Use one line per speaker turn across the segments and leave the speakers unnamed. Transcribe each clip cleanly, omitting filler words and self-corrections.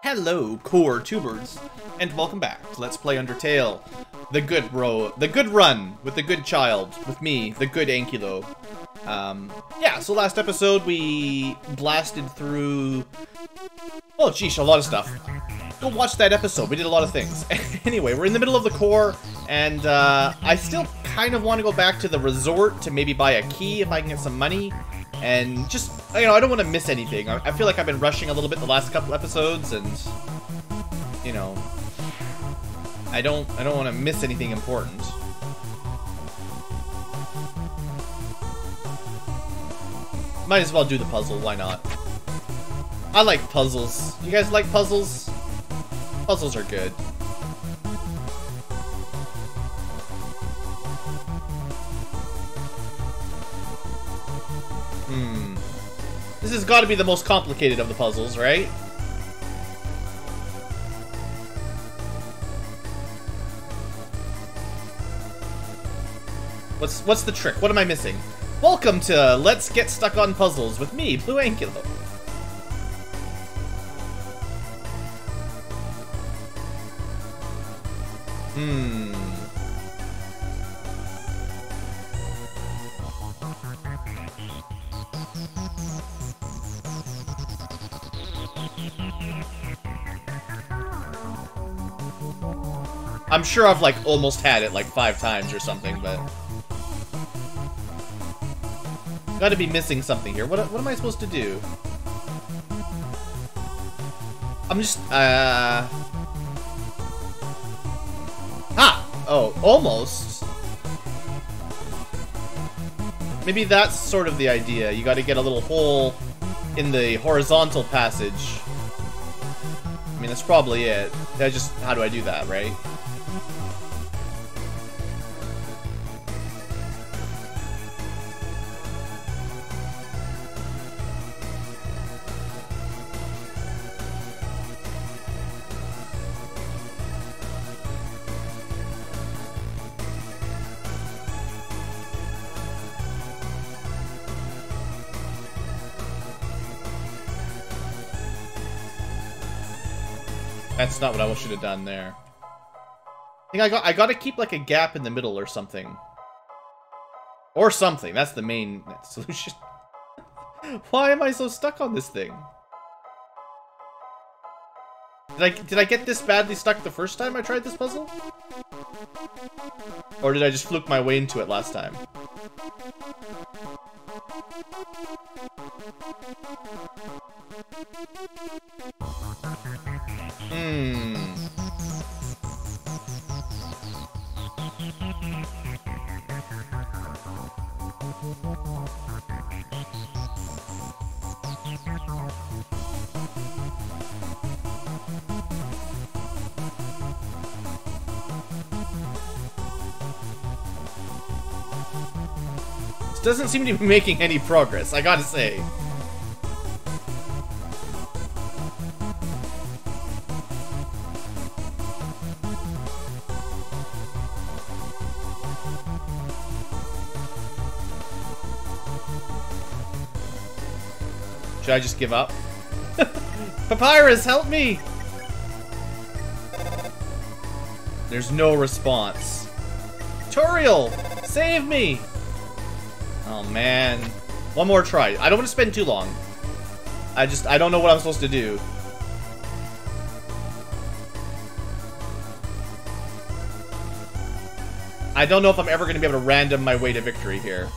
Hello, core tubers, and welcome back to Let's Play Undertale. The good run with the good child, with me, the good Ankylo. Yeah, so last episode we blasted through, oh geesh, a lot of stuff. Go watch that episode, we did a lot of things. Anyway, we're in the middle of the core, and I still kind of want to go back to the resort to maybe buy a key if I can get some money. And just, you know, I don't want to miss anything. I feel like I've been rushing a little bit the last couple episodes, and, you know, I don't want to miss anything important. Might as well do the puzzle, why not? I like puzzles. You guys like puzzles? Puzzles are good. This has got to be the most complicated of the puzzles, right? What's the trick? What am I missing? Welcome to Let's Get Stuck on Puzzles with me, BlueAnkylo. I'm sure I've, like, almost had it, like, 5 times or something, but... Gotta be missing something here. What am I supposed to do? I'm just, Ah! Oh, almost. Maybe that's sort of the idea. You gotta get a little hole in the horizontal passage. I mean, that's probably it. How do I do that, right? That's not what I should have done there. I think I gotta keep like a gap in the middle or something. Or something. That's the main solution. Why am I so stuck on this thing? Did I get this badly stuck the first time I tried this puzzle? Or did I just fluke my way into it last time? This doesn't seem to be making any progress, I gotta say. Should I just give up? Papyrus, help me! There's no response. Tutorial, save me! Oh man. One more try. I don't want to spend too long. I don't know what I'm supposed to do. I don't know if I'm ever going to be able to random my way to victory here.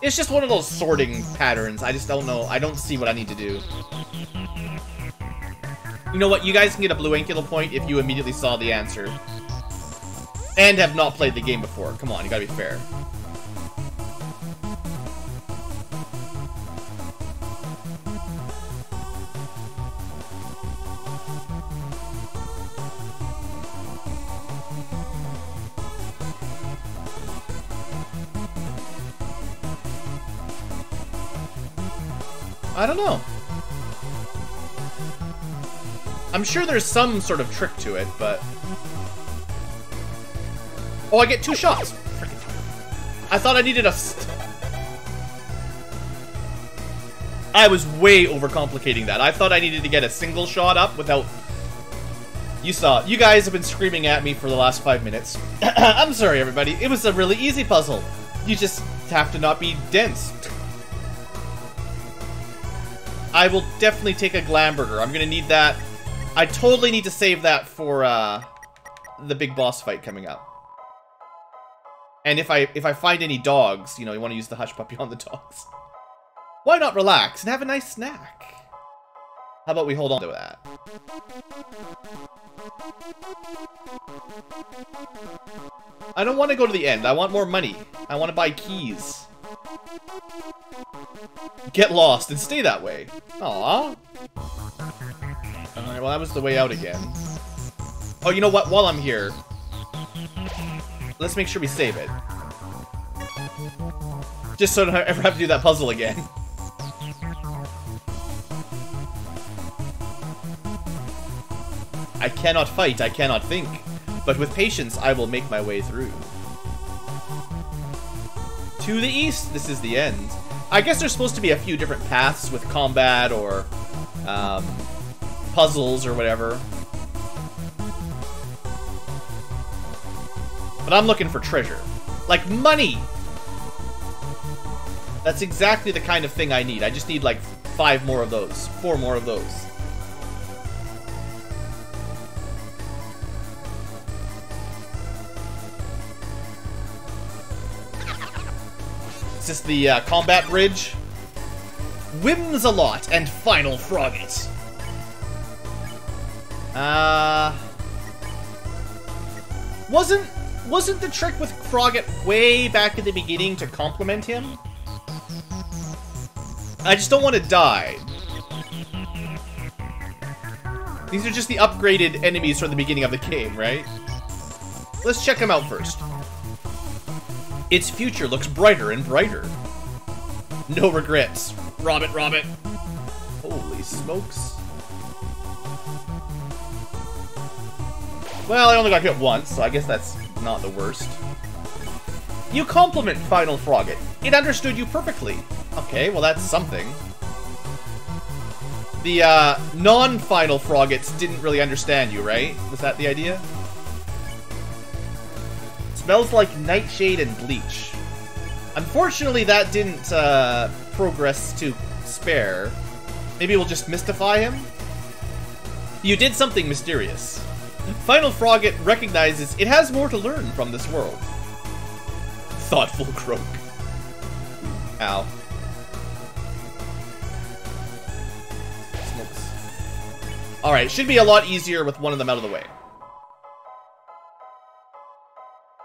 It's just one of those sorting patterns. I just don't know. I don't see what I need to do. You know what? You guys can get a BlueAnkylo point if you immediately saw the answer. And have not played the game before. Come on, you gotta be fair. I don't know. I'm sure there's some sort of trick to it, but... Oh, I get 2 shots! Frickin'. I thought I needed a... I was way overcomplicating that. I thought I needed to get a single shot up without... You saw. You guys have been screaming at me for the last 5 minutes. I'm sorry, everybody. It was a really easy puzzle. You just have to not be dense. I will definitely take a Glamburger. I'm gonna need that. I totally need to save that for the big boss fight coming up. And if I find any dogs, you know, you want to use the Hush Puppy on the dogs. Why not relax and have a nice snack? How about we hold on to that? I don't want to go to the end. I want more money. I want to buy keys. Get lost and stay that way. Aww. Alright, well that was the way out again. Oh, you know what? While I'm here, let's make sure we save it. Just so I don't ever have to do that puzzle again. I cannot fight, I cannot think. But with patience, I will make my way through. To the east, this is the end. I guess there's supposed to be a few different paths with combat or puzzles or whatever. But I'm looking for treasure. Like money! That's exactly the kind of thing I need. I just need like 5 more of those. 4 more of those. Is this the combat bridge? Whimsalot and Final Frogget. Wasn't the trick with Frogget way back at the beginning to compliment him? I just don't want to die. These are just the upgraded enemies from the beginning of the game, right? Let's check them out first. Its future looks brighter and brighter. No regrets. Rob it, rob it. Holy smokes. Well, I only got hit once, so I guess that's not the worst. You compliment Final Frogget. It understood you perfectly. Okay, well that's something. The non-Final Froggets didn't really understand you, right? Was that the idea? Smells like nightshade and bleach. Unfortunately, that didn't progress to spare. Maybe we'll just mystify him? You did something mysterious. Final Frogget recognizes it has more to learn from this world. Thoughtful croak. Ow. Smokes. Alright, should be a lot easier with one of them out of the way.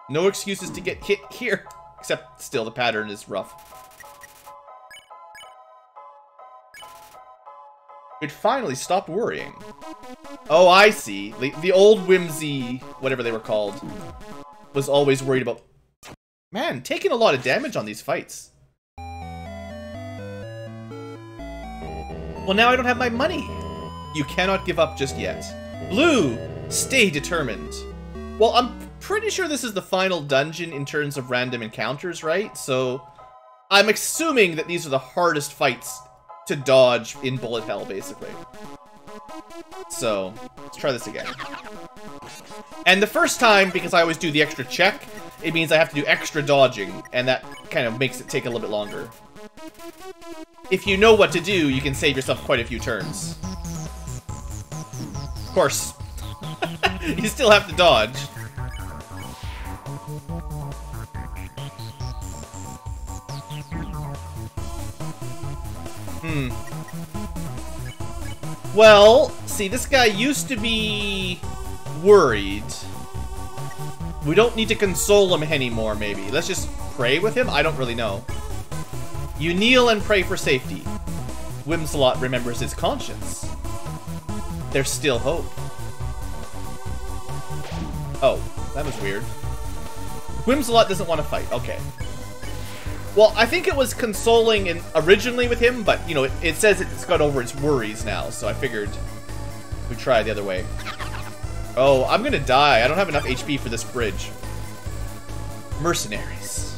No excuses to get hit here. Except, still, the pattern is rough. It finally stopped worrying. Oh, I see. The old Whimsy, whatever they were called, was always worried about... Man, taking a lot of damage on these fights. Well, now I don't have my money. You cannot give up just yet. Blue, stay determined. Well, I'm pretty sure this is the final dungeon in terms of random encounters, right? So, I'm assuming that these are the hardest fights to dodge in bullet hell, basically. So, let's try this again. And the first time, because I always do the extra check, it means I have to do extra dodging, and that kind of makes it take a little bit longer. If you know what to do, you can save yourself quite a few turns. Of course, you still have to dodge. Well, see, this guy used to be worried. We don't need to console him anymore, maybe. Let's just pray with him? I don't really know. You kneel and pray for safety. Whimsalot remembers his conscience. There's still hope. Oh, that was weird. Whimsalot doesn't want to fight. Okay. Well, I think it was consoling originally with him, but, you know, it says it's got over its worries now, so I figured we'd try the other way. Oh, I'm gonna die. I don't have enough HP for this bridge. Mercenaries.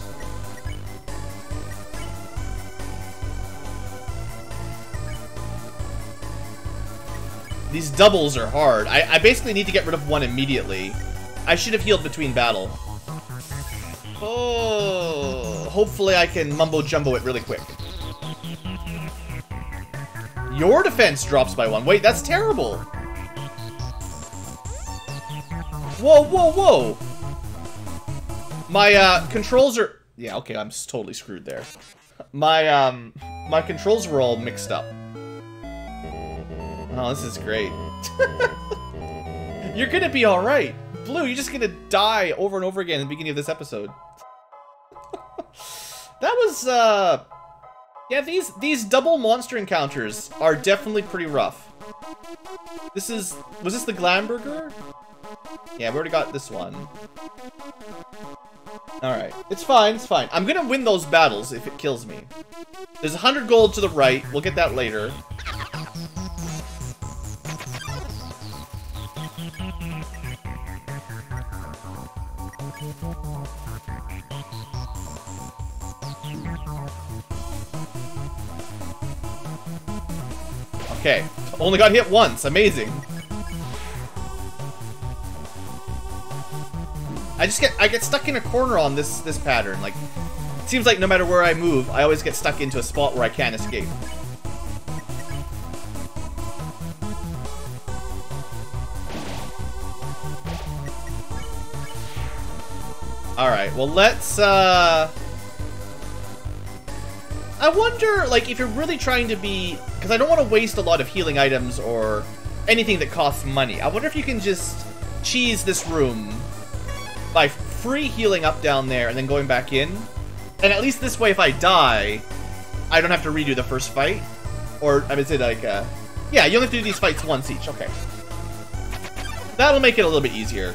These doubles are hard. I basically need to get rid of one immediately. I should have healed between battle. Oh, hopefully I can mumbo-jumbo it really quick. Your defense drops by 1. Wait, that's terrible. Whoa, whoa, whoa. My controls are... Yeah, okay, I'm totally screwed there. My controls were all mixed up. Oh, this is great. You're gonna be alright. Blue, you're just gonna die over and over again in the beginning of this episode. That was, yeah, these double monster encounters are definitely pretty rough. Was this the Glamburger? Yeah, we already got this one. Alright, it's fine, it's fine. I'm gonna win those battles if it kills me. There's 100 gold to the right, we'll get that later. Okay, only got hit once, amazing. I get stuck in a corner on this pattern. Like, it seems like no matter where I move, I always get stuck into a spot where I can't escape. Alright, well let's, I wonder, like, if you're really trying to be... Because I don't want to waste a lot of healing items or anything that costs money. I wonder if you can just cheese this room by free healing up down there and then going back in. And at least this way, if I die, I don't have to redo the first fight. Or, I would say, like, yeah, you only have to do these fights once each. Okay. That'll make it a little bit easier.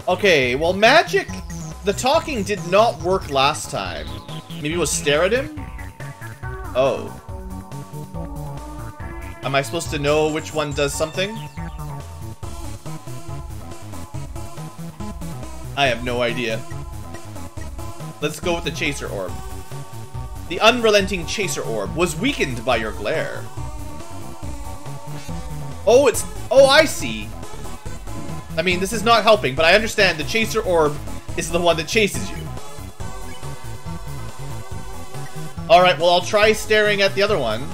Okay, well, magic... The talking did not work last time. Maybe we'll stare at him? Oh. Am I supposed to know which one does something? I have no idea. Let's go with the Chaser Orb. The unrelenting Chaser Orb was weakened by your glare. Oh, it's... Oh, I see. I mean, this is not helping, but I understand the Chaser Orb is the one that chases you. Alright, well, I'll try staring at the other one.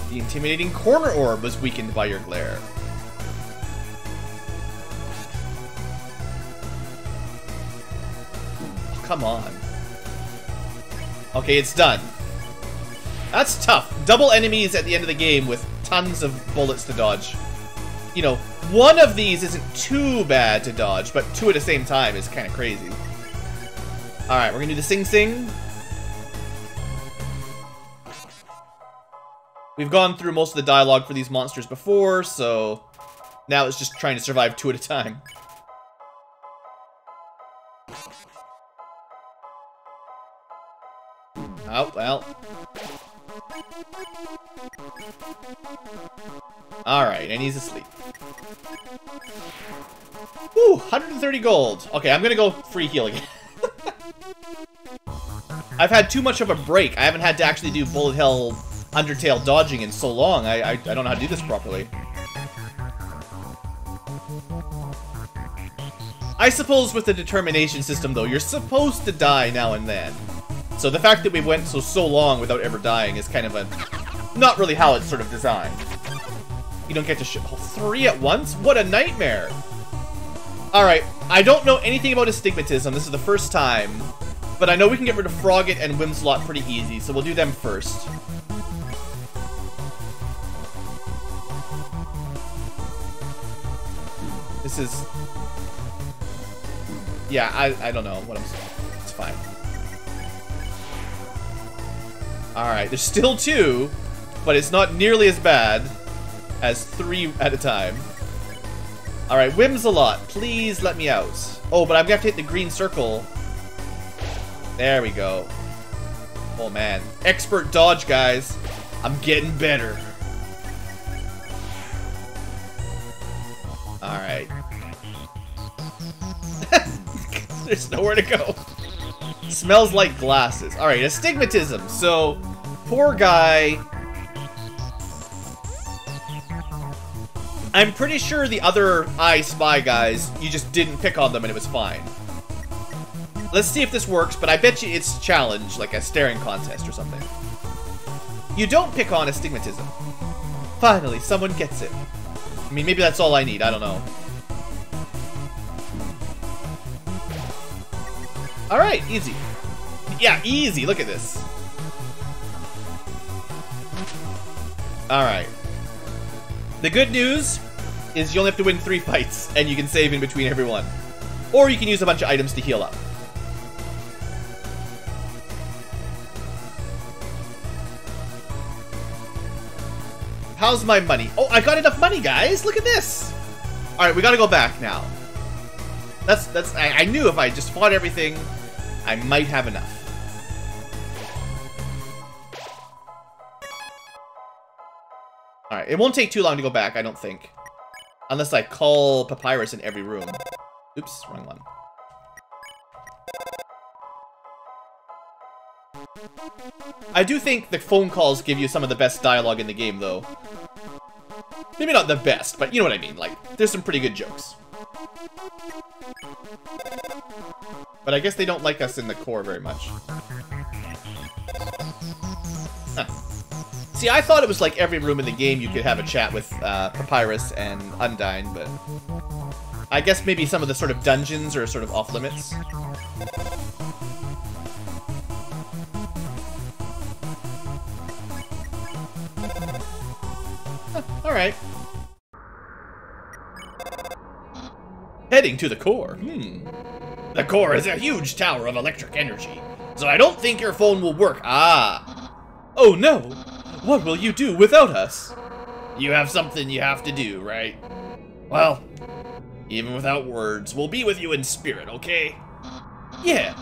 The intimidating corner orb was weakened by your glare. Oh, come on. Okay, it's done. That's tough. Double enemies at the end of the game with tons of bullets to dodge. You know, one of these isn't too bad to dodge, but two at the same time is kind of crazy. Alright, we're gonna do the Sing Sing. We've gone through most of the dialogue for these monsters before, so now it's just trying to survive two at a time. Oh, well. Alright, and he's asleep. Whew, 130 gold. Okay, I'm gonna go free heal again. I've had too much of a break. I haven't had to actually do bullet hell Undertale dodging in so long. I don't know how to do this properly. I suppose with the determination system, though, you're supposed to die now and then. So the fact that we went so long without ever dying is kind of a... not really how it's sort of designed. You don't get to show 3 at once? What a nightmare! Alright, I don't know anything about astigmatism. This is the first time. But I know we can get rid of Frogget and Whimslot pretty easy, so we'll do them first. This is... yeah, I don't know what I'm saying. It's fine. Alright, there's still 2, but it's not nearly as bad as 3 at a time. Alright, Whimsalot, please let me out. Oh, but I'm gonna have to hit the green circle. There we go. Oh man. Expert dodge, guys. I'm getting better. Alright. There's nowhere to go. Smells like glasses. Alright, astigmatism. So, poor guy I'm pretty sure the other I Spy guys, you just didn't pick on them and it was fine. Let's see if this works, but I bet you it's a challenge, like a staring contest or something. You don't pick on astigmatism. Finally, someone gets it. I mean, maybe that's all I need, I don't know. Alright, easy. Yeah, easy, look at this. Alright. The good news is you only have to win 3 fights, and you can save in between every one. Or you can use a bunch of items to heal up. How's my money? Oh, I got enough money, guys! Look at this! Alright, we gotta go back now. I knew if I just fought everything, I might have enough. Alright, it won't take too long to go back, I don't think. Unless I call Papyrus in every room. Oops, wrong one. I do think the phone calls give you some of the best dialogue in the game, though. Maybe not the best, but you know what I mean. Like, there's some pretty good jokes. But I guess they don't like us in the core very much. Huh. See, I thought it was like every room in the game you could have a chat with Papyrus and Undyne, but I guess maybe some of the sort of dungeons are sort of off limits. Alright. Heading to the core. The core is a huge tower of electric energy, so I don't think your phone will work. Ah. Oh no. What will you do without us? You have something you have to do, right? Well, even without words, we'll be with you in spirit, okay? Yeah.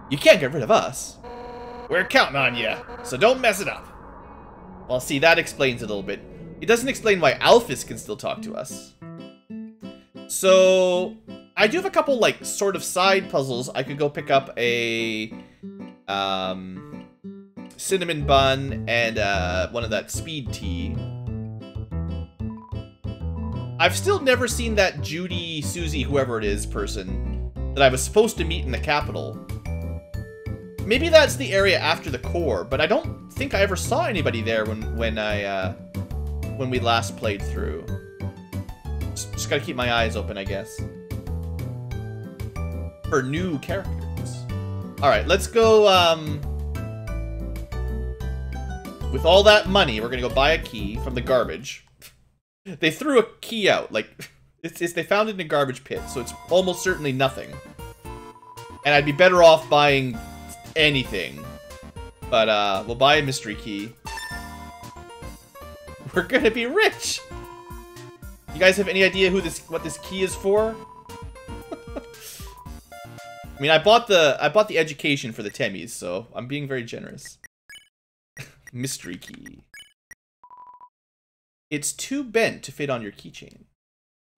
You can't get rid of us. We're counting on you, so don't mess it up. Well, see, that explains it a little bit. It doesn't explain why Alphys can still talk to us. So, I do have a couple, like, sort of side puzzles. I could go pick up a, cinnamon bun and, one of that speed tea. I've still never seen that Judy, Susie, whoever it is, person that I was supposed to meet in the capital. Maybe that's the area after the core, but I don't think I ever saw anybody there when we last played through. Just gotta keep my eyes open, I guess. For new characters. Alright, let's go, with all that money, we're gonna go buy a key from the garbage. They threw a key out, like, they found it in a garbage pit, so it's almost certainly nothing. And I'd be better off buying anything. But, we'll buy a mystery key. We're gonna be rich! You guys have any idea what this key is for? I mean, I bought the education for the Temmies, so I'm being very generous. Mystery key. It's too bent to fit on your keychain.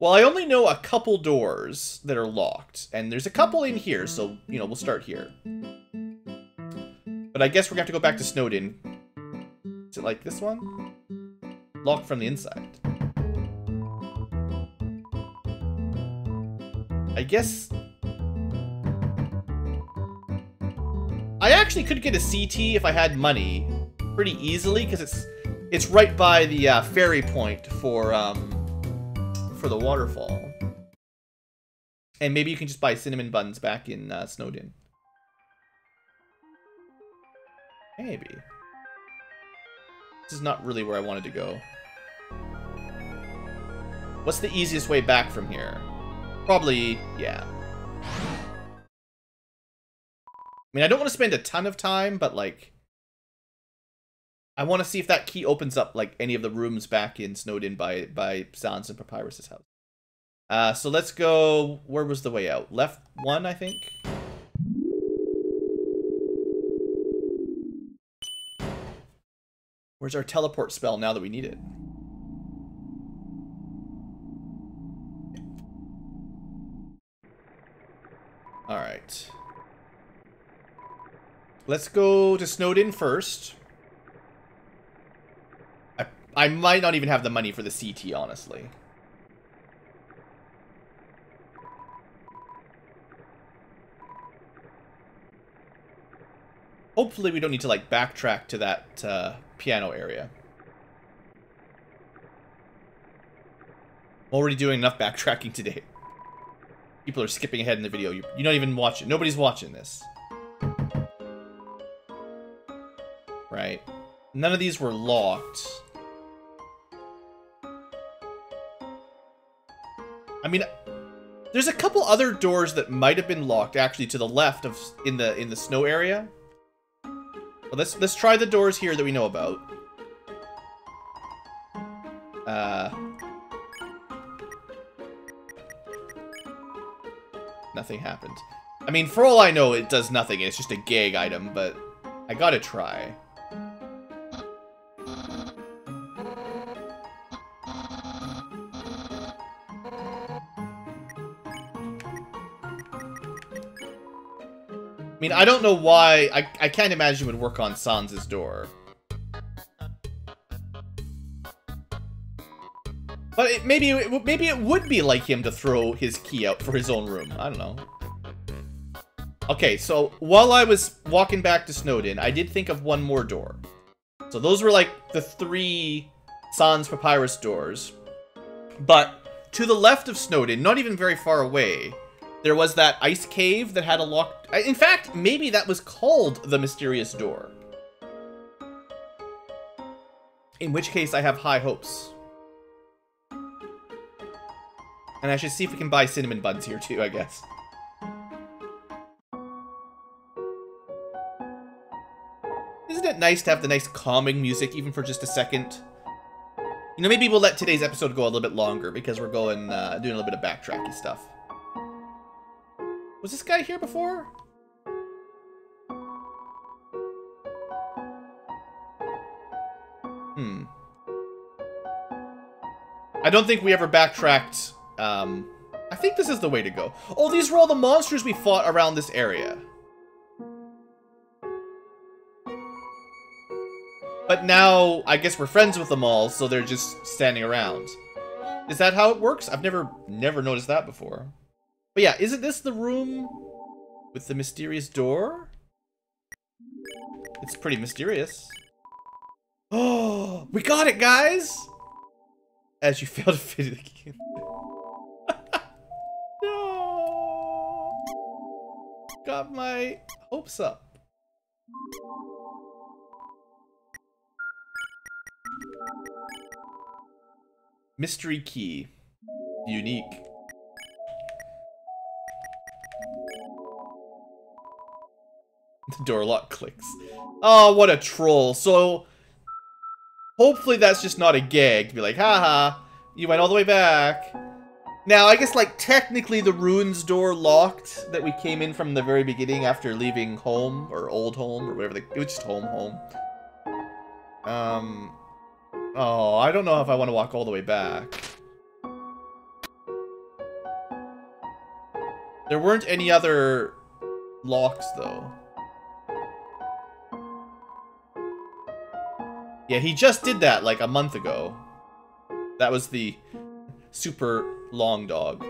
Well, I only know a couple doors that are locked, and there's a couple in here, so, you know, we'll start here. But I guess we're gonna have to go back to Snowdin. Is it like this one? Locked from the inside. I guess... I actually could get a CT if I had money pretty easily, because it's right by the ferry point for the waterfall. And maybe you can just buy cinnamon buns back in Snowdin. Maybe. This is not really where I wanted to go. What's the easiest way back from here? Probably, yeah. I mean, I don't want to spend a ton of time, but, like... I want to see if that key opens up, like, any of the rooms back in Snowdin by Sans and Papyrus's house. So let's go... Where was the way out? Left one, I think? Where's our teleport spell now that we need it? Alright. Let's go to Snowdin first. I might not even have the money for the CT, honestly. Hopefully we don't need to, like, backtrack to that piano area. Already doing enough backtracking today. People are skipping ahead in the video. You don't even watch it. Nobody's watching this. Right. None of these were locked. I mean, there's a couple other doors that might have been locked, actually, to the left of in the snow area. Well, let's try the doors here that we know about. Nothing happened. I mean, for all I know, it does nothing. It's just a gag item, but I gotta try. I mean, I don't know why. I can't imagine it would work on Sans' door. But maybe it would be like him to throw his key out for his own room. I don't know. Okay, so while I was walking back to Snowdin, I did think of one more door. So those were like the 3 Sans Papyrus doors. But to the left of Snowdin, not even very far away, there was that ice cave that had a locked... In fact, maybe that was called the Mysterious Door. In which case, I have high hopes. And I should see if we can buy cinnamon buns here too, I guess. Isn't it nice to have the nice calming music, even for just a second? You know, maybe we'll let today's episode go a little bit longer, because we're going, doing a little bit of backtracking stuff. Was this guy here before? I don't think we ever backtracked. I think this is the way to go. Oh, these were all the monsters we fought around this area. But now, I guess we're friends with them all, so they're just standing around. Is that how it works? I've never noticed that before. But yeah, isn't this the room with the mysterious door? It's pretty mysterious. Oh, we got it, guys! As you fail to fit it again. No! Got my hopes up. Mystery key. Unique. The door lock clicks. Oh, what a troll. So, hopefully that's just not a gag to be like, haha, you went all the way back. Now, I guess, like, technically the ruins door locked that we came in from the very beginning after leaving home, or old home, or whatever it was just home. Oh, I don't know if I want to walk all the way back. There weren't any other locks, though. Yeah, he just did that, like, a month ago. That was the super long dog.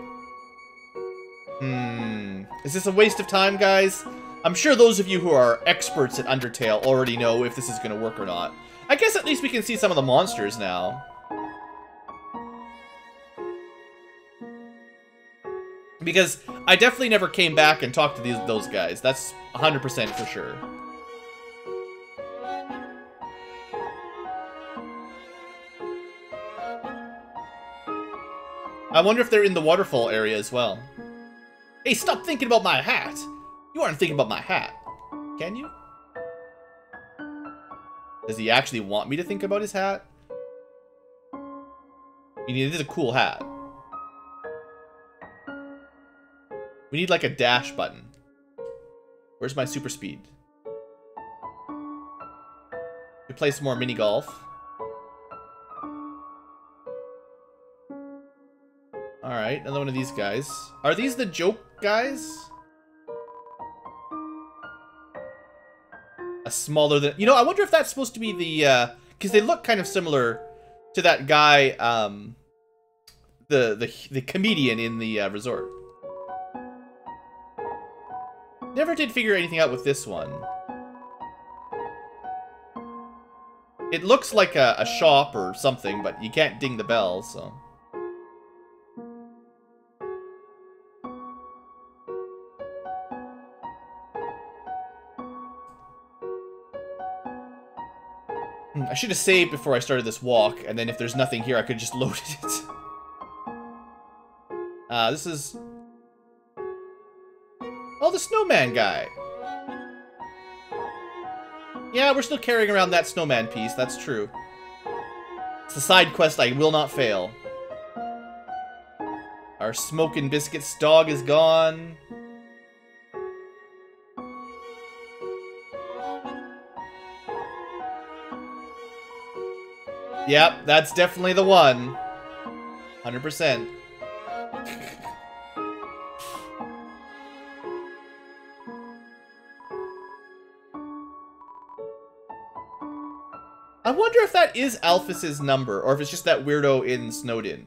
Is this a waste of time, guys? I'm sure those of you who are experts at Undertale already know if this is going to work or not. I guess at least we can see some of the monsters now. Because I definitely never came back and talked to those guys. That's 100% for sure. I wonder if they're in the waterfall area as well. Hey, stop thinking about my hat! You aren't thinking about my hat. Can you? Does he actually want me to think about his hat? I mean, it is a cool hat. We need like a dash button. Where's my super speed? We play some more mini golf. Alright, another one of these guys. Are these the joke guys? A smaller than... You know, I wonder if that's supposed to be the... Because they look kind of similar to that guy, the comedian in the resort. Never did figure anything out with this one. It looks like a shop or something, but you can't ding the bell, so... I should have saved before I started this walk, and then if there's nothing here, I could just load it. This is... Oh, the snowman guy. Yeah, we're still carrying around that snowman piece, that's true. It's the side quest I will not fail. Our Smokin' Biscuits dog is gone. Yep, that's definitely the one. 100%. I wonder if that is Alphys's number, or if it's just that weirdo in Snowdin.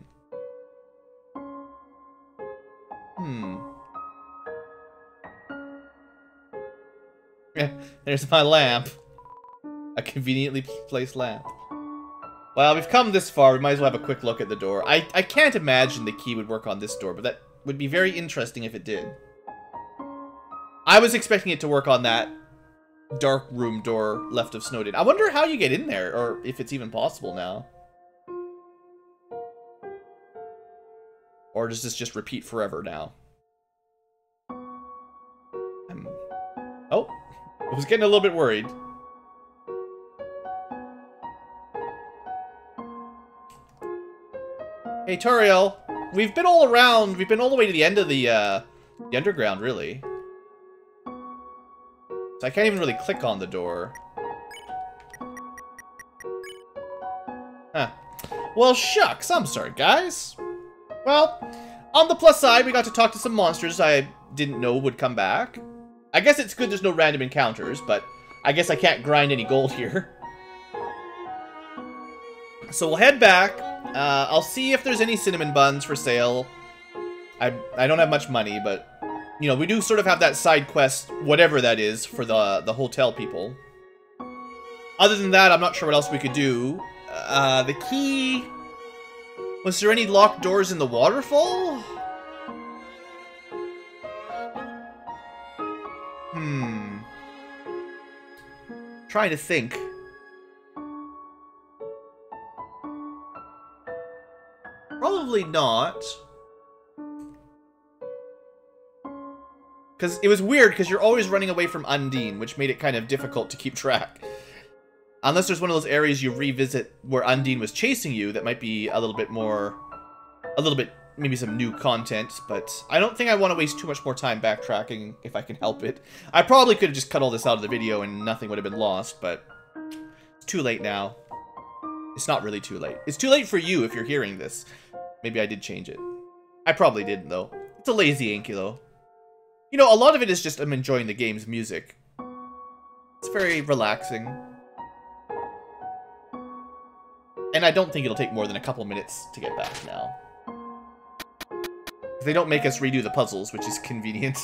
Yeah, there's my lamp. A conveniently placed lamp. Well, we've come this far, we might as well have a quick look at the door. I can't imagine the key would work on this door, but that would be very interesting if it did. I was expecting it to work on that dark room door left of Snowdin. I wonder how you get in there, or if it's even possible now. Or does this just repeat forever now? Oh, I was getting a little bit worried. Hey, Toriel, we've been all around. We've been all the way to the end of the underground, really. So I can't even really click on the door. Huh. Well, shucks. I'm sorry, guys. Well, on the plus side, we got to talk to some monsters I didn't know would come back. I guess it's good there's no random encounters, but I guess I can't grind any gold here. So we'll head back. I'll see if there's any cinnamon buns for sale. I don't have much money, but, you know, we do sort of have that side quest, whatever that is, for the hotel people. Other than that, I'm not sure what else we could do. The key... Was there any locked doors in the waterfall? Trying to think. Probably not. Because it was weird, because you're always running away from Undine, which made it kind of difficult to keep track. Unless there's one of those areas you revisit where Undine was chasing you, that might be a little bit more... maybe some new content, but I don't think I want to waste too much more time backtracking if I can help it. I probably could have just cut all this out of the video and nothing would have been lost, but it's too late now. It's not really too late. It's too late for you if you're hearing this. Maybe I did change it. I probably didn't, though. It's a lazy Ankylo. You know, a lot of it is just I'm enjoying the game's music. It's very relaxing. And I don't think it'll take more than a couple minutes to get back now. They don't make us redo the puzzles, which is convenient.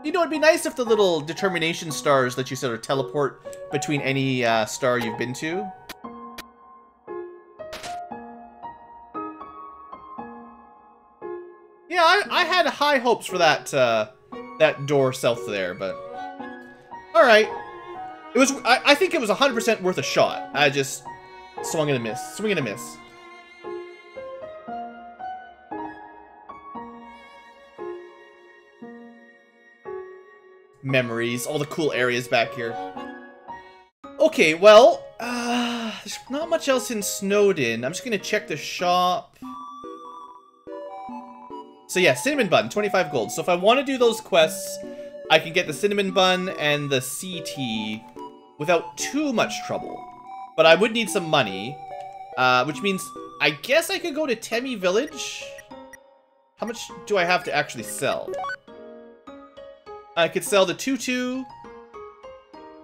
You know, it'd be nice if the little determination stars that you sort of teleport between any star you've been to. Yeah, I had high hopes for that that door south there, but all right. It was. I think it was 100% worth a shot. I just swung and a miss. Swing and a miss. Memories, all the cool areas back here. Okay, well, there's not much else in Snowdin. I'm just gonna check the shop. So yeah, cinnamon bun, 25 gold. So if I want to do those quests, I can get the cinnamon bun and the CT without too much trouble. But I would need some money, which means I guess I could go to Temmie Village. How much do I have to actually sell? I could sell the tutu.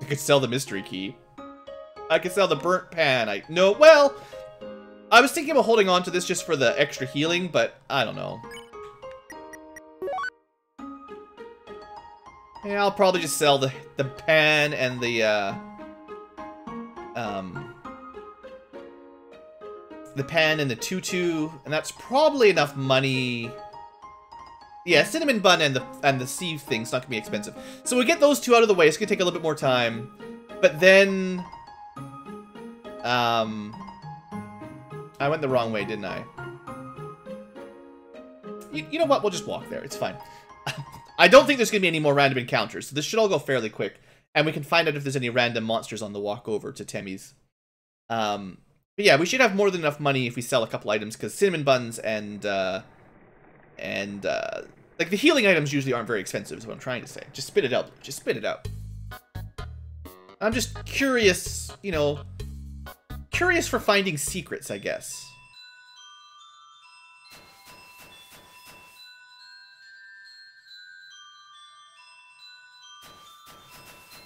I could sell the mystery key. I could sell the burnt pan. Well, I was thinking about holding on to this just for the extra healing, but I don't know. Yeah, I'll probably just sell the pan and the pan and the tutu, and that's probably enough money. Yeah, cinnamon bun and the sieve thing's not gonna be expensive. So we get those two out of the way. It's gonna take a little bit more time, but then I went the wrong way, didn't I? You know what? We'll just walk there. It's fine. I don't think there's going to be any more random encounters, so this should all go fairly quick. And we can find out if there's any random monsters on the walk over to Temmie's. But yeah, we should have more than enough money if we sell a couple items, because cinnamon buns and like the healing items usually aren't very expensive, is what I'm trying to say. Just spit it out. Just spit it out. I'm just curious, you know, curious for finding secrets, I guess.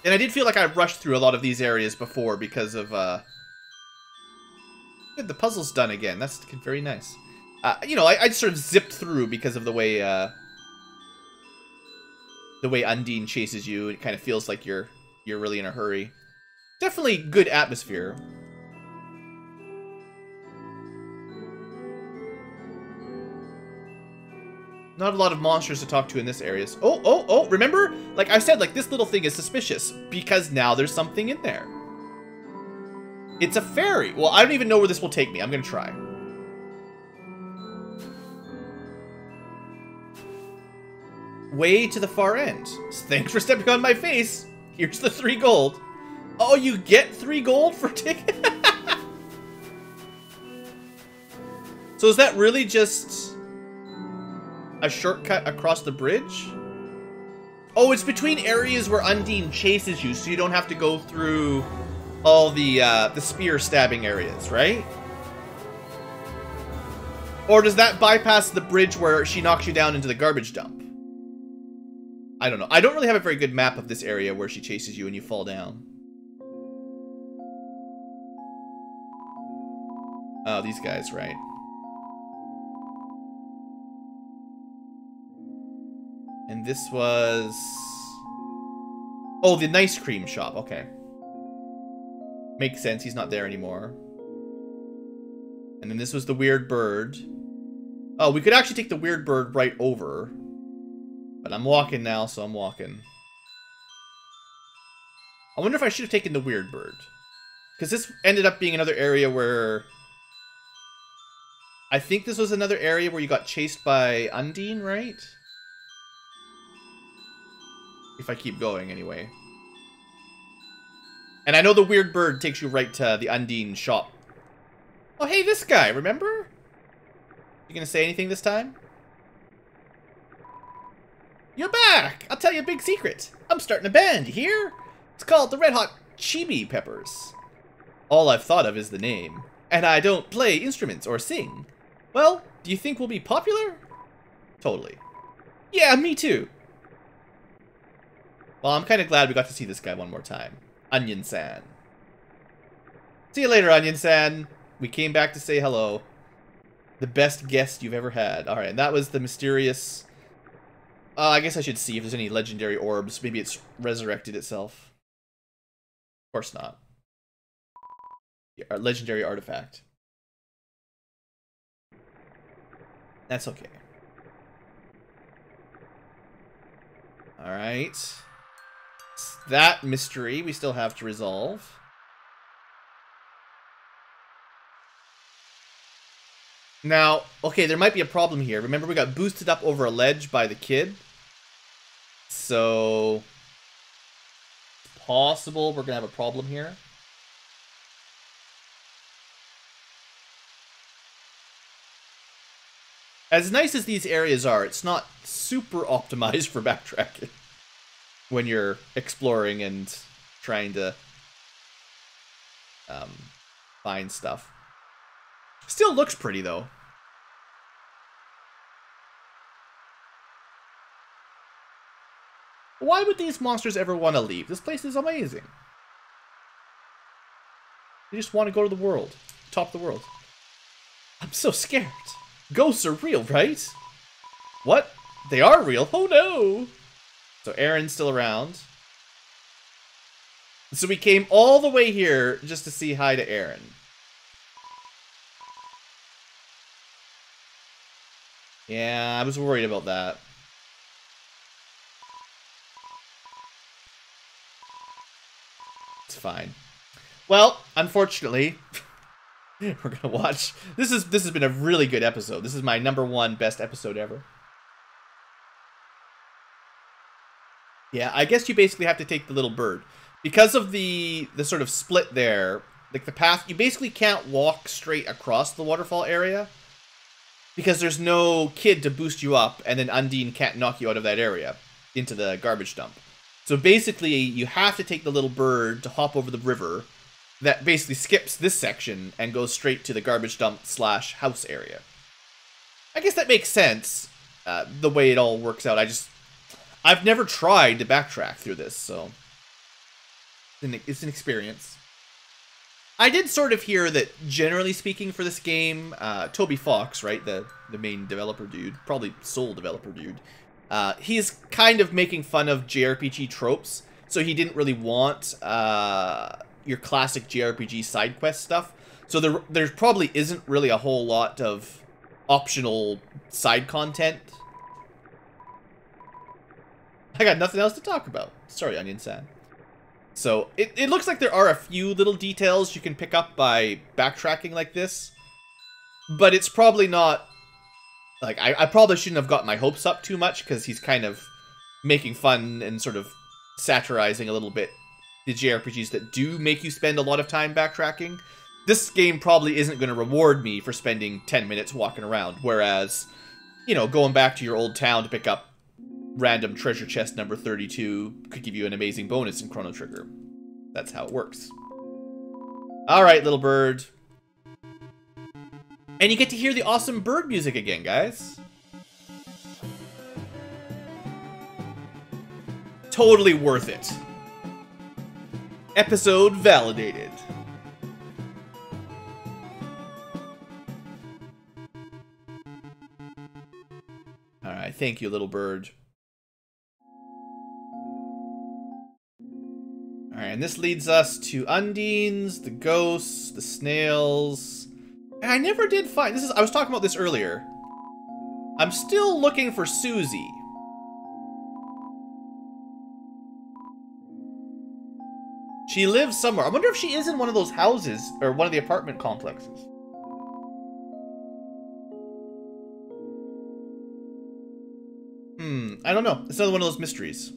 And I did feel like I rushed through a lot of these areas before because of, good, the puzzle's done again. That's very nice. You know, I sort of zipped through because of the way Undine chases you. It kind of feels like you're really in a hurry. Definitely good atmosphere. Not a lot of monsters to talk to in this area. Oh, remember? Like I said, like this little thing is suspicious because now there's something in there. It's a fairy. Well, I don't even know where this will take me. I'm gonna try. Way to the far end. Thanks for stepping on my face. Here's the 3 gold. Oh, you get 3 gold for ticket? So is that really just a shortcut across the bridge? Oh, it's between areas where Undine chases you, so you don't have to go through all the spear stabbing areas, right? Or does that bypass the bridge where she knocks you down into the garbage dump? I don't know. I don't really have a very good map of this area where she chases you and you fall down. Oh, these guys, right. And this was... Oh, the ice cream shop. Okay. Makes sense. He's not there anymore. And then this was the weird bird. Oh, we could actually take the weird bird right over. But I'm walking now, so I'm walking. I wonder if I should have taken the weird bird. Because this ended up being another area where... I think this was another area where you got chased by Undine, right? If I keep going, anyway. And I know the weird bird takes you right to the Undine shop. Oh, hey, this guy, remember? You gonna say anything this time? You're back! I'll tell you a big secret. I'm starting a band, you hear? It's called the Red Hot Chibi Peppers. All I've thought of is the name. And I don't play instruments or sing. Well, do you think we'll be popular? Totally. Yeah, me too. Well, I'm kind of glad we got to see this guy one more time. Onion-san. See you later, Onion-san. We came back to say hello. The best guest you've ever had. Alright, and that was the mysterious... I guess I should see if there's any legendary orbs. Maybe it's resurrected itself. Of course not. Yeah, legendary artifact. That's okay. Alright. That mystery we still have to resolve. Now, okay, there might be a problem here. Remember, we got boosted up over a ledge by the kid. So... it's possible we're gonna have a problem here. As nice as these areas are, it's not super optimized for backtracking when you're exploring and trying to find stuff. Still looks pretty, though. Why would these monsters ever want to leave? This place is amazing. They just want to go to the world. Top of the world. I'm so scared. Ghosts are real, right? What? They are real? Oh no! So Aaron's still around. So we came all the way here just to say hi to Aaron. Yeah, I was worried about that. It's fine. Well, unfortunately, we're gonna watch. This has been a really good episode. This is my #1 best episode ever. Yeah, I guess you basically have to take the little bird. Because of the sort of split there, like the path, you basically can't walk straight across the waterfall area. Because there's no kid to boost you up, and then Undine can't knock you out of that area into the garbage dump. So basically, you have to take the little bird to hop over the river that basically skips this section and goes straight to the garbage dump / house area. I guess that makes sense, the way it all works out. I've never tried to backtrack through this, so it's an experience. I did sort of hear that, generally speaking, for this game, Toby Fox, right, the main developer dude, probably sole developer dude, he's kind of making fun of JRPG tropes, so he didn't really want your classic JRPG side quest stuff. So there probably isn't really a whole lot of optional side content. I got nothing else to talk about. Sorry, Onion San. So, it looks like there are a few little details you can pick up by backtracking like this. But it's probably not... Like, I probably shouldn't have got my hopes up too much, because he's kind of making fun and sort of satirizing a little bit the JRPGs that do make you spend a lot of time backtracking. This game probably isn't going to reward me for spending 10 minutes walking around, whereas, you know, going back to your old town to pick up random treasure chest number 32 could give you an amazing bonus in Chrono Trigger. That's how it works. Alright, little bird. And you get to hear the awesome bird music again, guys. Totally worth it. Episode validated. Alright, thank you, little bird. Alright, and this leads us to Undines, the ghosts, the snails. And I never did find... I was talking about this earlier. I'm still looking for Susie. She lives somewhere. I wonder if she is in one of those houses, or one of the apartment complexes. I don't know. It's another one of those mysteries.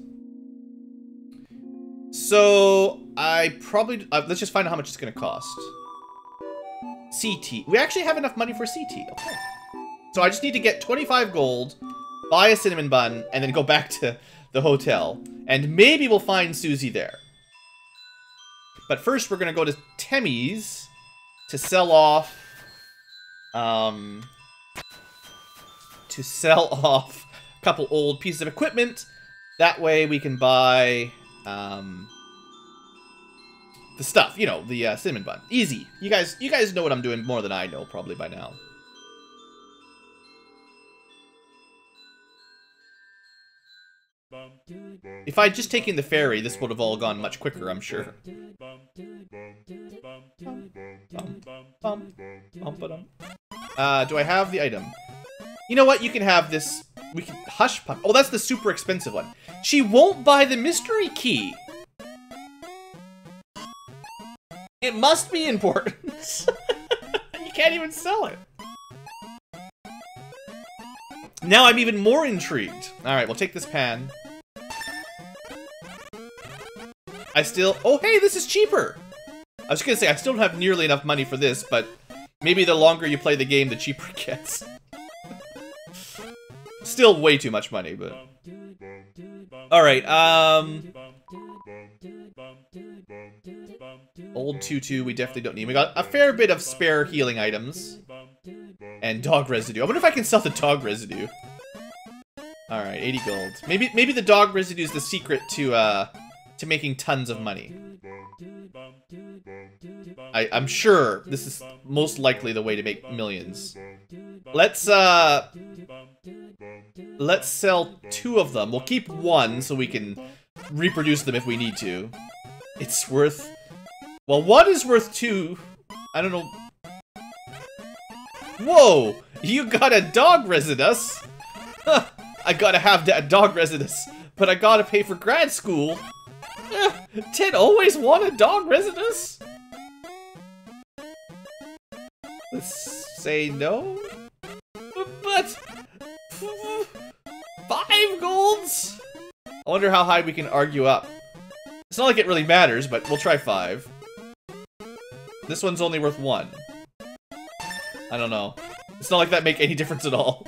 So, I probably... let's just find out how much it's going to cost. CT. We actually have enough money for CT. Okay. So I just need to get 25 gold, buy a cinnamon bun, and then go back to the hotel. And maybe we'll find Susie there. But first, we're going to go to Temmie's to sell off... a couple old pieces of equipment. That way we can buy... the stuff, you know, the cinnamon bun. Easy. You guys know what I'm doing more than I know, probably by now. If I'd just taken the ferry, this would have all gone much quicker, I'm sure. Do I have the item? You know what? You can have this. We can hush puppy. Oh, that's the super expensive one. She won't buy the mystery key. It must be important. You can't even sell it. Now I'm even more intrigued. Alright, we'll take this pan. Oh, hey, this is cheaper! I was gonna say, I still don't have nearly enough money for this, but maybe the longer you play the game, the cheaper it gets. Still way too much money, but... Alright, Old tutu, we definitely don't need. We got a fair bit of spare healing items. And dog residue. I wonder if I can sell the dog residue. Alright, 80 gold. Maybe the dog residue is the secret to making tons of money. I'm sure this is most likely the way to make millions. Let's Let's sell 2 of them. We'll keep 1 so we can reproduce them if we need to. It's worth... Well, 1 is worth 2. I don't know. Whoa! You got a dog residence? Huh, I gotta have that dog residence, but I gotta pay for grad school. Ted always wanted a dog residence? Let's say no? But... 5 golds? I wonder how high we can argue up. It's not like it really matters, but we'll try 5. This one's only worth 1. I don't know. It's not like that make any difference at all.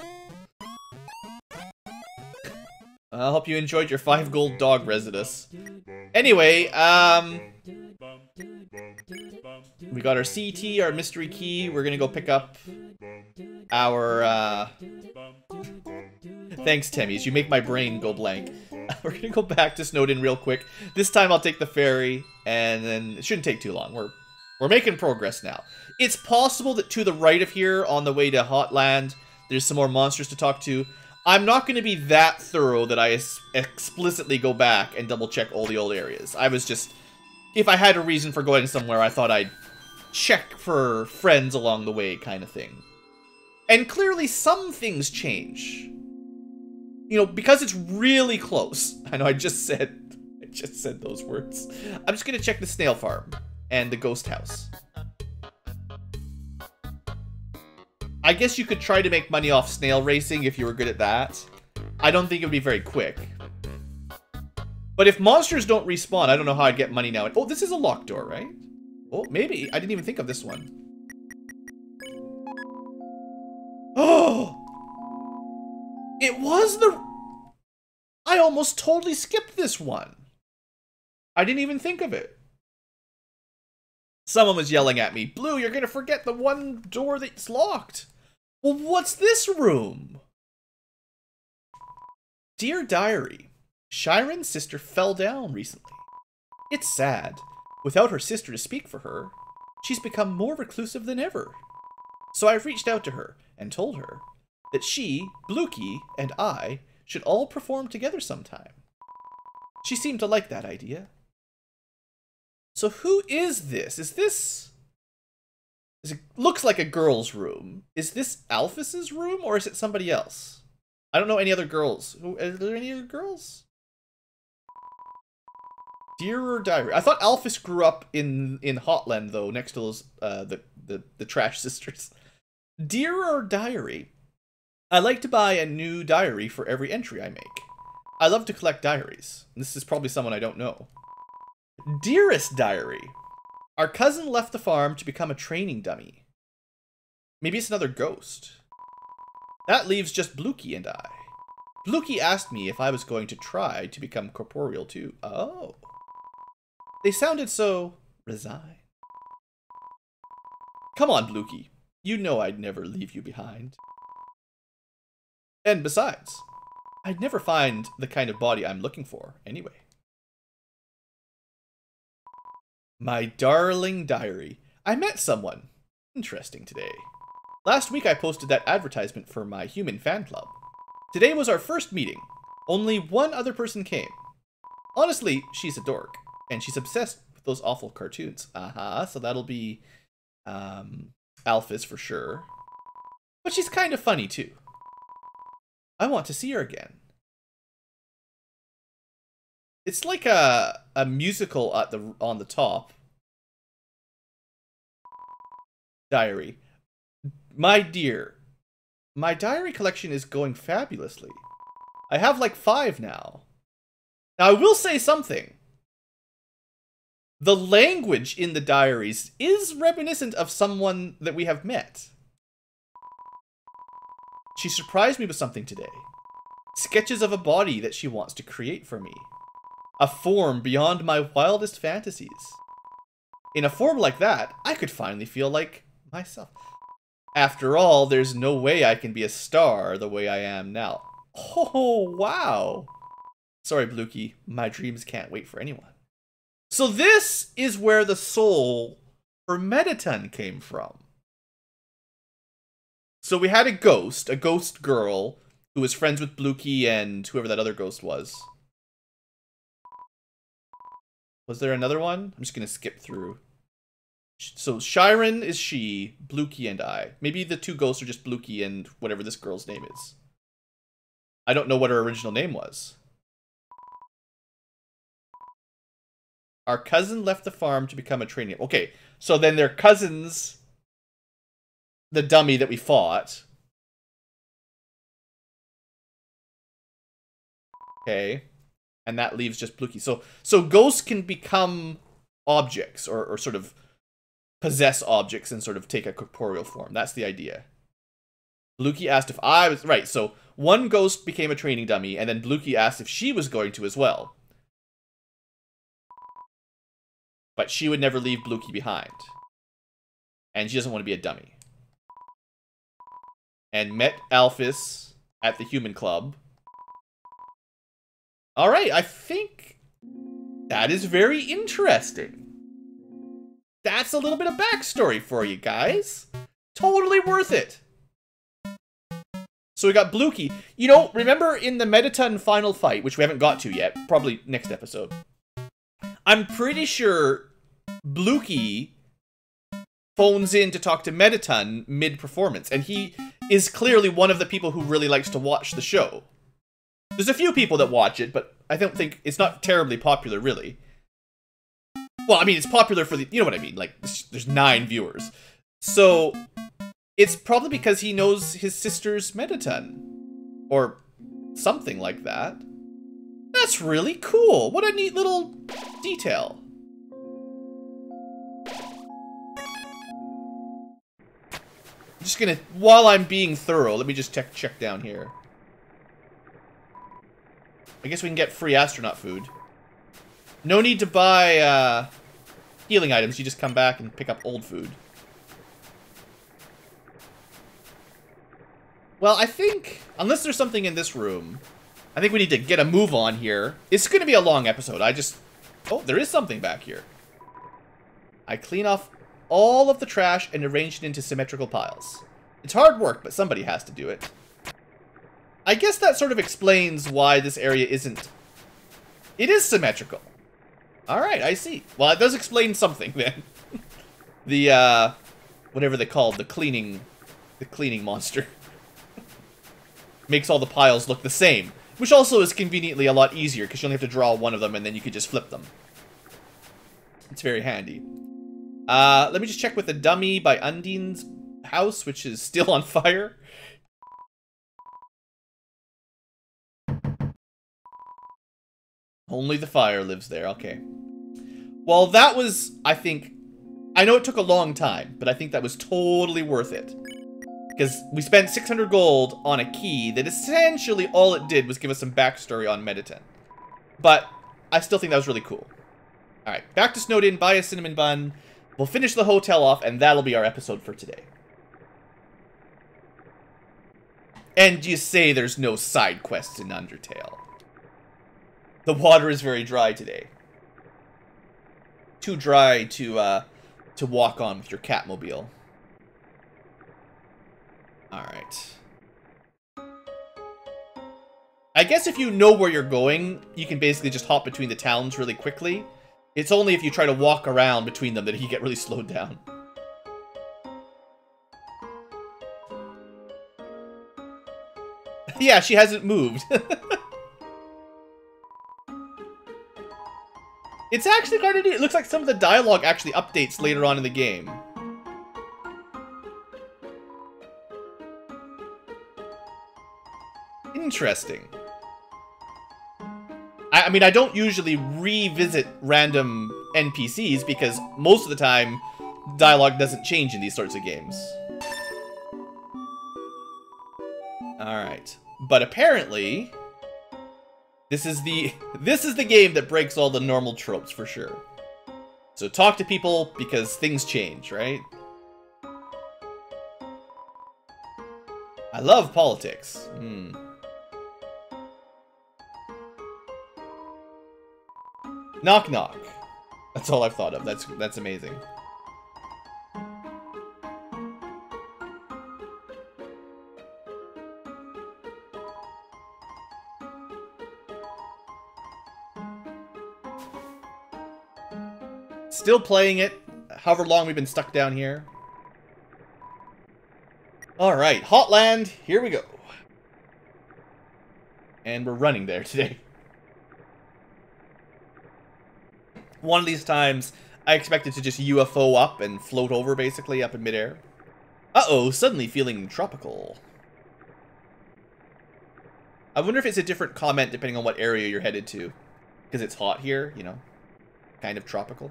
I hope you enjoyed your 5 gold dog residence. Anyway, we got our CT, our mystery key. We're gonna go pick up our, Thanks, Temmys. You make my brain go blank. We're gonna go back to Snowdin real quick. This time I'll take the ferry, and then it shouldn't take too long. We're making progress now. It's possible that to the right of here, on the way to Hotland, there's some more monsters to talk to. I'm not going to be that thorough that I explicitly go back and double check all the old areas. I was just... If I had a reason for going somewhere, I thought I'd check for friends along the way kind of thing. And clearly some things change. You know, because it's really close. I know I just said those words. I'm just going to check the snail farm and the ghost house. I guess you could try to make money off snail racing if you were good at that. I don't think it would be very quick. But if monsters don't respawn, I don't know how I'd get money now. Oh, this is a locked door, right? Oh, maybe. I didn't even think of this one. Oh! It was the... I almost totally skipped this one. I didn't even think of it. Someone was yelling at me, Blue, you're gonna forget the one door that's locked. Well, what's this room? Dear Diary, Shiren's sister fell down recently. It's sad. Without her sister to speak for her, she's become more reclusive than ever. So I've reached out to her and told her that she, Blueky, and I should all perform together sometime. She seemed to like that idea. So who is this? Is this... It looks like a girl's room. Is this Alphys's room, or is it somebody else? I don't know any other girls. Are there any other girls? Dear Diary. I thought Alphys grew up in Hotland, though, next to those, the Trash Sisters. Dear Diary. I like to buy a new diary for every entry I make. I love to collect diaries. This is probably someone I don't know. Dearest Diary. Our cousin left the farm to become a training dummy. Maybe it's another ghost. That leaves just Blueky and I. Blueky asked me if I was going to try to become corporeal too. Oh. They sounded so resigned. Come on, Blueky. You know I'd never leave you behind. And besides, I'd never find the kind of body I'm looking for anyway. My darling diary. I met someone interesting today. Last week I posted that advertisement for my human fan club. Today was our first meeting. Only one other person came. Honestly, she's a dork, and she's obsessed with those awful cartoons. So that'll be Alphys for sure. But she's kind of funny too. I want to see her again. It's like a musical at on the top. Diary. My dear, my diary collection is going fabulously. I have like 5 now. Now I will say something. The language in the diaries is reminiscent of someone that we have met. She surprised me with something today. Sketches of a body that she wants to create for me. A form beyond my wildest fantasies. In a form like that, I could finally feel like myself. After all, there's no way I can be a star the way I am now. Oh, wow. Sorry, Blueky. My dreams can't wait for anyone. So this is where the soul for Mettaton came from. So we had a ghost girl, who was friends with Blukey and whoever that other ghost was. Was there another one? I'm just gonna skip through. So Shiren is she, Blukey and I. Maybe the two ghosts are just Blukey and whatever this girl's name is. I don't know what her original name was. Our cousin left the farm to become a trainee. Okay, so then their cousin's the dummy that we fought. Okay. And that leaves just Blukey. So ghosts can become objects or sort of possess objects and sort of take a corporeal form. That's the idea. Blukey asked if I was... Right, so one ghost became a training dummy, and then Blukey asked if she was going to as well. But she would never leave Blukey behind. And she doesn't want to be a dummy. And met Alphys at the Human Club. Alright, I think that is very interesting. That's a little bit of backstory for you guys. Totally worth it. So we got Blukey. You know, remember in the Mettaton final fight, which we haven't got to yet, probably next episode, I'm pretty sure Blukey phones in to talk to Mettaton mid-performance, and he is clearly one of the people who really likes to watch the show. There's a few people that watch it, but I don't think it's not terribly popular, really. Well, I mean, it's popular for the... You know what I mean? Like, there's 9 viewers. So, it's probably because he knows his sister's Mettaton. Or something like that. That's really cool. What a neat little detail. I'm just gonna... While I'm being thorough, let me just check down here. I guess we can get free astronaut food. No need to buy healing items. You just come back and pick up old food. Well, I think, unless there's something in this room, I think we need to get a move on here. It's going to be a long episode. Oh, there is something back here. I clean off all of the trash and arrange it into symmetrical piles. It's hard work, but somebody has to do it. I guess that sort of explains why this area isn't... It is symmetrical. Alright, I see. Well, it does explain something, then. The, whatever they called, the cleaning monster. Makes all the piles look the same. Which also is conveniently a lot easier, because you only have to draw one of them, and then you could just flip them. It's very handy. Let me just check with the dummy by Undine's house, which is still on fire. Only the fire lives there, okay. Well, that was, I think... I know it took a long time, but I think that was totally worth it. Because we spent 600 gold on a key that essentially all it did was give us some backstory on Mettaton. But I still think that was really cool. Alright, back to Snowdin, buy a cinnamon bun. We'll finish the hotel off, and that'll be our episode for today. And you say there's no side quests in Undertale. The water is very dry today. Too dry to walk on with your Catmobile. Alright. I guess if you know where you're going, you can basically just hop between the towns really quickly. It's only if you try to walk around between them that you get really slowed down. Yeah, she hasn't moved. It's actually kind of neat. It looks like some of the dialogue actually updates later on in the game. Interesting. I mean, I don't usually revisit random NPCs because most of the time, dialogue doesn't change in these sorts of games. Alright. But apparently... This is the game that breaks all the normal tropes, for sure. So talk to people, because things change, right? I love politics. Knock knock. That's all I've thought of. That's amazing. Still playing it, however long we've been stuck down here. Alright, Hotland, here we go. And we're running there today. One of these times, I expected to just UFO up and float over, basically, up in midair. Uh-oh, suddenly feeling tropical. I wonder if it's a different comment depending on what area you're headed to. Because it's hot here, you know. Kind of tropical.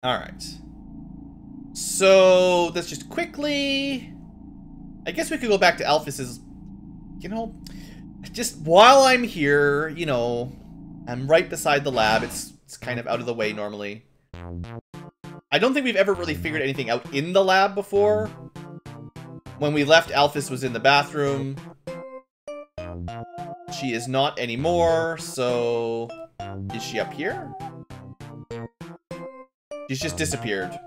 Alright. So, let's just quickly... I guess we could go back to Alphys's... You know, just while I'm here, you know, I'm right beside the lab. It's kind of out of the way normally. I don't think we've ever really figured anything out in the lab before. When we left, Alphys was in the bathroom. She is not anymore, so... Is she up here? She's just disappeared.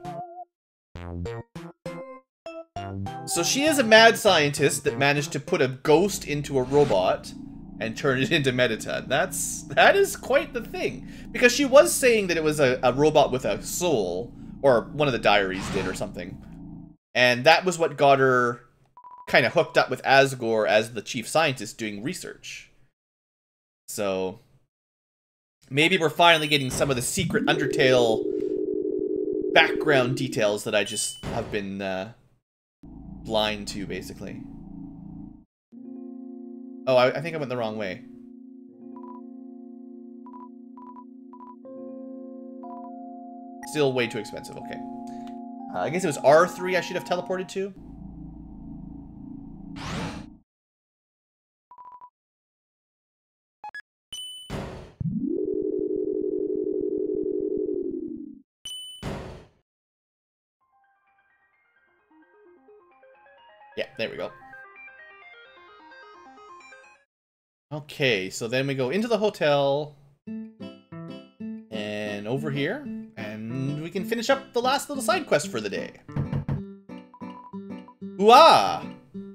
So she is a mad scientist that managed to put a ghost into a robot and turn it into Mettaton. That is quite the thing. Because she was saying that it was a robot with a soul, or one of the diaries did or something. And that was what got her kind of hooked up with Asgore as the chief scientist doing research. So maybe we're finally getting some of the secret Undertale background details that I just have been blind to, basically. Oh, I think I went the wrong way. Still way too expensive, okay. I guess it was R3 I should have teleported to. Yeah, there we go. Okay, so then we go into the hotel and over here, and we can finish up the last little side quest for the day. Ooh-ah!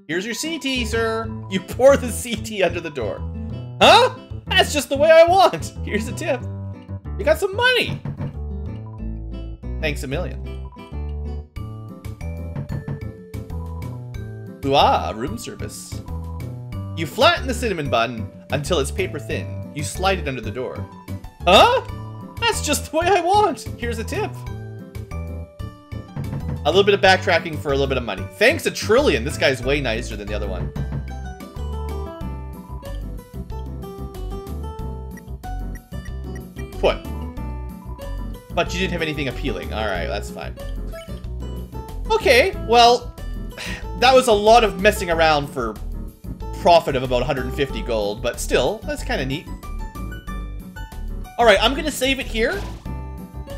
Here's your CT, sir. You pour the CT under the door. Huh? That's just the way I want. Here's a tip. You got some money. Thanks a million. Ooh-ah, room service. You flatten the cinnamon bun until it's paper thin. You slide it under the door. Huh? That's just the way I want. Here's a tip. A little bit of backtracking for a little bit of money. Thanks a trillion. This guy's way nicer than the other one. What? But you didn't have anything appealing. Alright, that's fine. Okay, well, that was a lot of messing around for profit of about 150 gold, but still, that's kind of neat. Alright, I'm gonna save it here.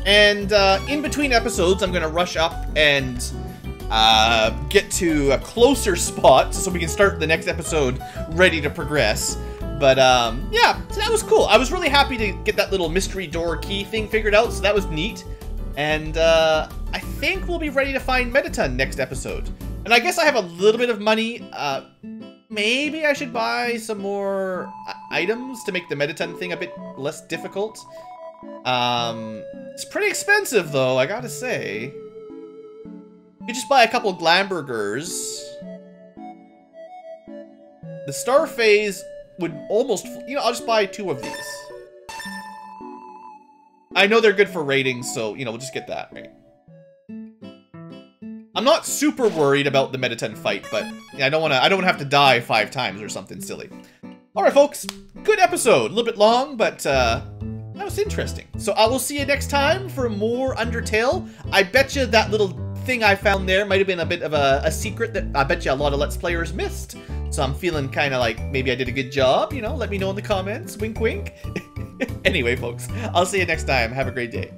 And in between episodes, I'm gonna rush up and get to a closer spot so we can start the next episode ready to progress. But yeah, so that was cool. I was really happy to get that little mystery door key thing figured out, so that was neat. And I think we'll be ready to find Mettaton next episode. And I guess I have a little bit of money. Maybe I should buy some more items to make the Mettaton thing a bit less difficult. It's pretty expensive though, I gotta say. You just buy a couple Glamburgers. The Star Phase would almost, you know, I'll just buy 2 of these. I know they're good for ratings, so, you know, we'll just get that, right? I'm not super worried about the Mettaton fight, but yeah, I don't want to have to die 5 times or something silly. Alright, folks. Good episode. A little bit long, but that was interesting. So I will see you next time for more Undertale. I bet you that little thing I found there might have been a bit of a secret that I bet you a lot of Let's Players missed. So I'm feeling kind of like maybe I did a good job, you know? Let me know in the comments. Wink, wink. Anyway, folks, I'll see you next time. Have a great day.